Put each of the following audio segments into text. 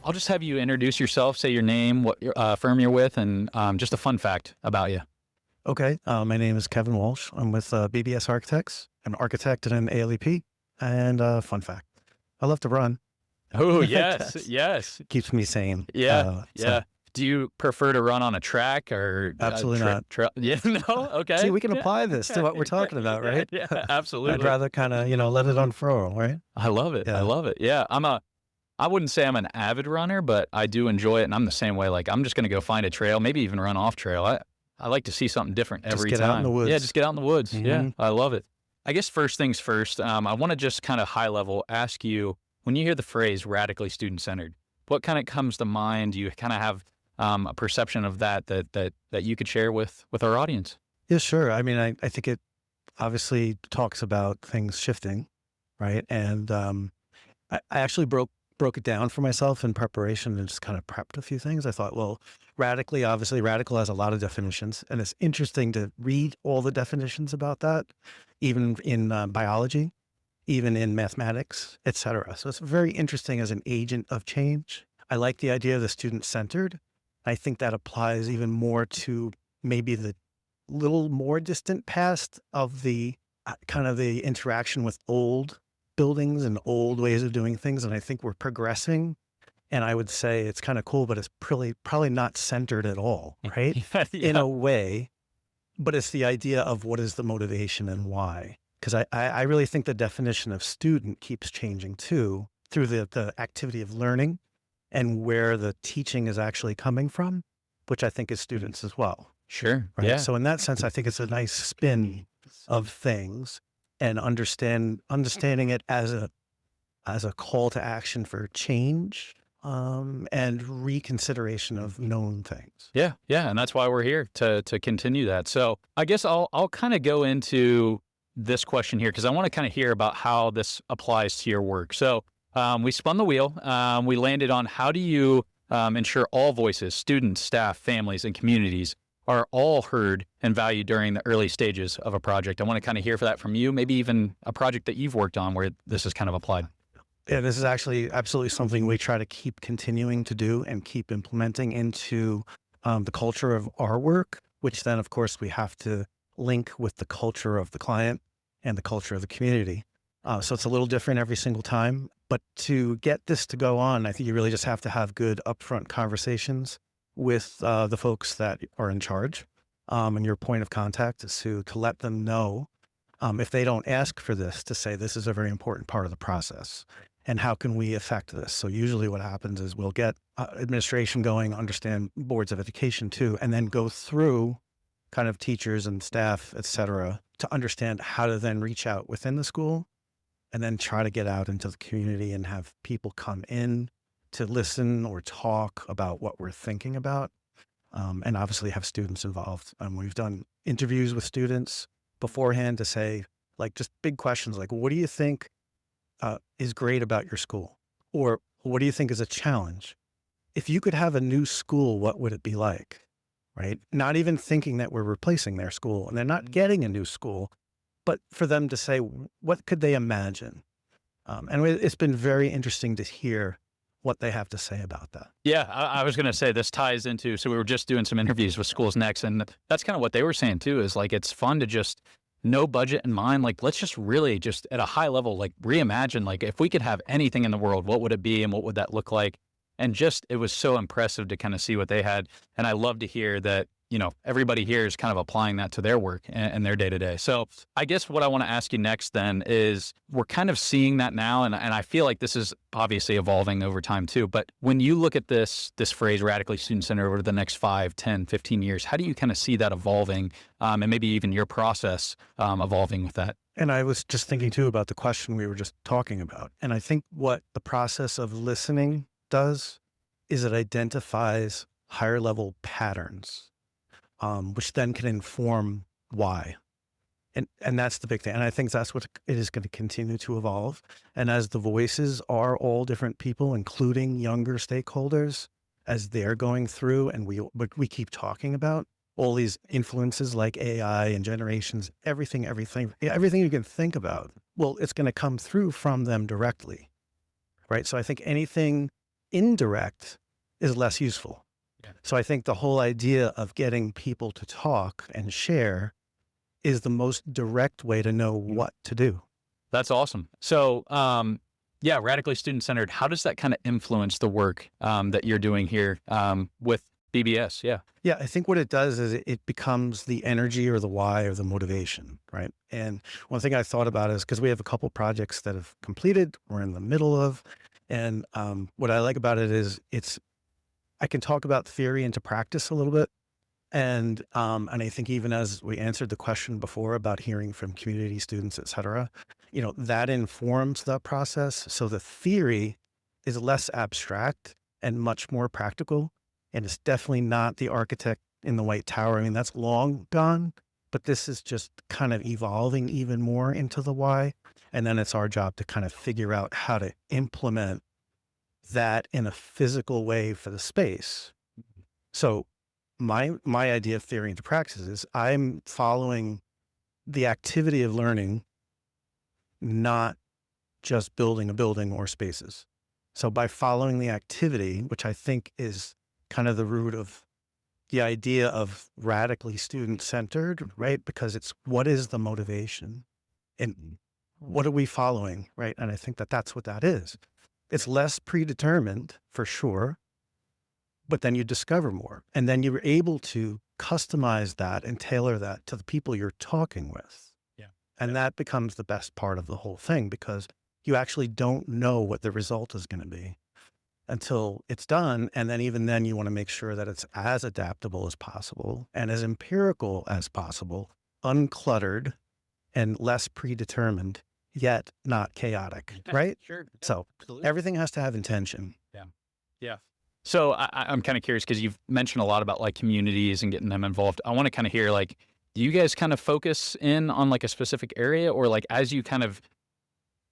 I'll just have you introduce yourself, say your name, what firm you're with, and just a fun fact about you. Okay. My name is Kevin Walsh. I'm with BBS Architects. I'm an architect and an ALEP. And fun fact, I love to run. Oh, I yes, guess yes. keeps me sane. Yeah, So yeah. Do you prefer to run on a track or absolutely not. Yeah, no? See, Okay. we can Yeah. apply this to what we're talking about, Yeah, right? yeah, I'd absolutely. rather kind of, let it unfurl, right? I love it. I Yeah. love it. Yeah. I wouldn't say I'm an avid runner, but I do enjoy it. And I'm the same way. Like, I'm just going to go find a trail, maybe even run off trail. I like to see something different Just every get out in the time. Yeah. woods. Just get out in the woods. Yeah. Hmm. I love it. I guess first things first, I want to just kind of high level ask you, when you hear the phrase radically student centered, what kind of comes to mind? Do you kind of have a perception of that you could share with our audience? Yeah, sure. I mean, I think it obviously talks about things shifting, right? And I actually broke it down for myself in preparation and just kind of prepped a few things. I thought, well, obviously radical has a lot of definitions, and it's interesting to read all the definitions about that, even in biology, even in mathematics, et cetera. So it's very interesting as an agent of change. I like the idea of the student-centered. I think that applies even more to maybe the little more distant past of the kind of the interaction with old buildings and old ways of doing things. And I think we're progressing. And I would say it's kind of cool, but it's probably not centered at all, right? In Yeah. a way, but it's the idea of what is the motivation and why. Because I really think the definition of student keeps changing too, through the activity of learning and where the teaching is actually coming from, which I think is students as well. Sure. Right. Yeah. So in that sense, I think it's a nice spin of things, and understanding it as a call to action for change, and reconsideration of known things. Yeah, yeah, and that's why we're here to continue that. So I guess I'll kind of go into this question here because I want to kind of hear about how this applies to your work. So we spun the wheel. We landed on how do you ensure all voices, students, staff, families, and communities are all heard and valued during the early stages of a project. I want to kind of hear for that from you, maybe even a project that you've worked on where this is kind of applied. Yeah, this is actually absolutely something we try to keep continuing to do and keep implementing into the culture of our work, which then, of course, we have to link with the culture of the client and the culture of the community. So it's a little different every single time. But to get this to go on, I think you really just have to have good upfront conversations with the folks that are in charge, and your point of contact is to let them know, if they don't ask for this, to say this is a very important part of the process. And how can we affect this? So usually what happens is we'll get administration going, understand boards of education too, and then go through kind of teachers and staff, et cetera, to understand how to then reach out within the school and then try to get out into the community and have people come in to listen or talk about what we're thinking about, and obviously have students involved. We've done interviews with students beforehand to say, like, just big questions like, what do you think is great about your school? Or what do you think is a challenge? If you could have a new school, what would it be like? Right? Not even thinking that we're replacing their school and they're not getting a new school, but for them to say, what could they imagine? And it's been very interesting to hear what they have to say about that. Yeah, I was going to say this ties into, so we were just doing some interviews with schools next, and that's kind of what they were saying too, is like, it's fun to just no budget in mind. Like, let's just really just at a high level, like reimagine, like if we could have anything in the world, what would it be and what would that look like? And just, it was so impressive to kind of see what they had. And I love to hear that, everybody here is kind of applying that to their work and their day to day. So I guess what I want to ask you next then is, we're kind of seeing that now. And I feel like this is obviously evolving over time too. But when you look at this phrase radically student centered over the next 5, 10, 15 years, how do you kind of see that evolving, and maybe even your process evolving with that? And I was just thinking too about the question we were just talking about. And I think what the process of listening does is it identifies higher level patterns, which then can inform why. And that's the big thing. And I think that's what it is going to continue to evolve. And as the voices are all different people, including younger stakeholders, as they're going through, and we keep talking about all these influences like AI and generations, everything you can think about, well, it's going to come through from them directly, right? So I think anything indirect is less useful. Yeah. So I think the whole idea of getting people to talk and share is the most direct way to know what to do. That's awesome. So, yeah, radically student-centered. How does that kind of influence the work that you're doing here with BBS? Yeah. Yeah, I think what it does is it becomes the energy or the why or the motivation, right? And one thing I thought about is because we have a couple projects that have completed, we're in the middle of, and what I like about it is I can talk about theory into practice a little bit. And I think even as we answered the question before about hearing from community students, et cetera, that informs the process. So the theory is less abstract and much more practical. And it's definitely not the architect in the White Tower. I mean, that's long gone, but this is just kind of evolving even more into the why. And then it's our job to kind of figure out how to implement that in a physical way for the space. So my idea of theory into practice is I'm following the activity of learning, not just building a building or spaces. So by following the activity, which I think is kind of the root of the idea of radically student-centered, right? Because it's what is the motivation and what are we following, right? And I think that that's what that is. It's less predetermined for sure, but then you discover more. And then you're able to customize that and tailor that to the people you're talking with. Yeah. And that becomes the best part of the whole thing because you actually don't know what the result is going to be until it's done. And then even then you want to make sure that it's as adaptable as possible and as empirical as possible, uncluttered and less predetermined, yet not chaotic, right? Sure. Yeah, So absolutely. everything has to have intention. Yeah. So I'm kind of curious because you've mentioned a lot about like communities and getting them involved. I want to kind of hear like, do you guys kind of focus in on like a specific area or like as you kind of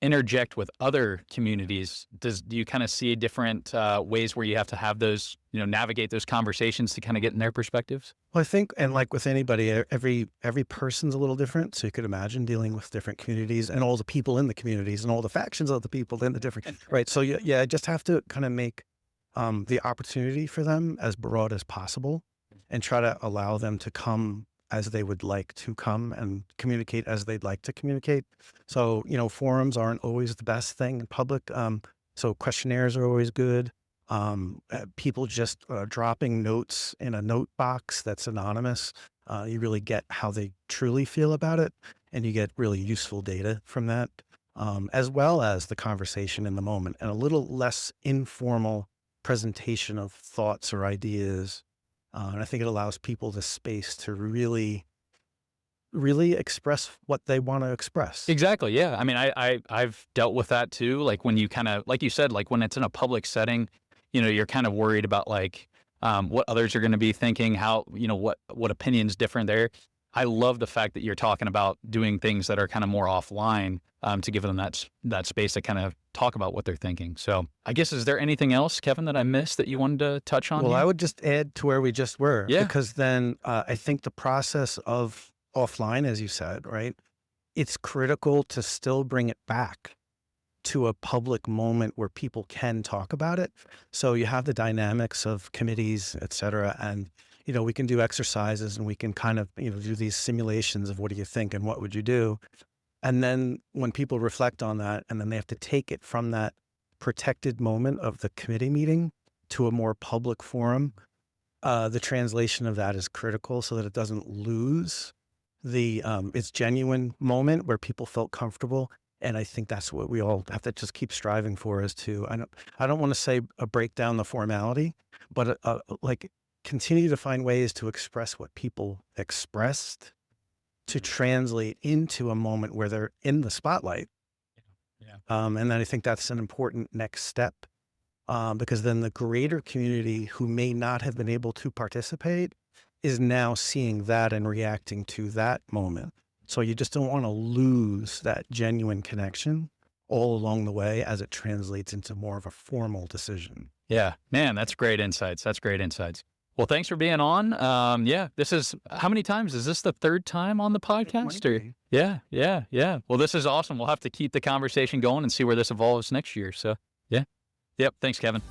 interject with other communities, do you kind of see different ways where you have to have those, navigate those conversations to kind of get in their perspectives? Well, I think, and like with anybody, every person's a little different. So you could imagine dealing with different communities and all the people in the communities and all the factions of the people in the different, right? So yeah, I just have to kind of make the opportunity for them as broad as possible and try to allow them to come as they would like to come and communicate as they'd like to communicate. So, forums aren't always the best thing in public. So questionnaires are always good. People just dropping notes in a note box that's anonymous. You really get how they truly feel about it. And you get really useful data from that, as well as the conversation in the moment and a little less informal presentation of thoughts or ideas. And I think it allows people the space to really express what they want to express. Exactly. Yeah. I mean, I've dealt with that too. Like when you kind of, like you said, like when it's in a public setting, you're kind of worried about like what others are going to be thinking, how, what opinions different there. I love the fact that you're talking about doing things that are kind of more offline to give them that space to kind of talk about what they're thinking. So I guess, is there anything else, Kevin, that I missed that you wanted to touch on? Well, here? I would just add to where we just were, Yeah. because then I think the process of offline, as you said, right, it's critical to still bring it back to a public moment where people can talk about it. So you have the dynamics of committees, et cetera, and we can do exercises and we can kind of, do these simulations of what do you think and what would you do? And then when people reflect on that and then they have to take it from that protected moment of the committee meeting to a more public forum, the translation of that is critical so that it doesn't lose its genuine moment where people felt comfortable. And I think that's what we all have to just keep striving for is to, I don't want to say break down the formality, but like continue to find ways to express what people expressed to translate into a moment where they're in the spotlight. Yeah. And then I think that's an important next step because then the greater community who may not have been able to participate is now seeing that and reacting to that moment. So you just don't want to lose that genuine connection all along the way as it translates into more of a formal decision. Yeah, man, that's great insights. Well, thanks for being on. Yeah, this is, how many times? Is this the third time on the podcast? Or? Yeah. Well, this is awesome. We'll have to keep the conversation going and see where this evolves next year. So, yeah. Yep. Thanks, Kevin.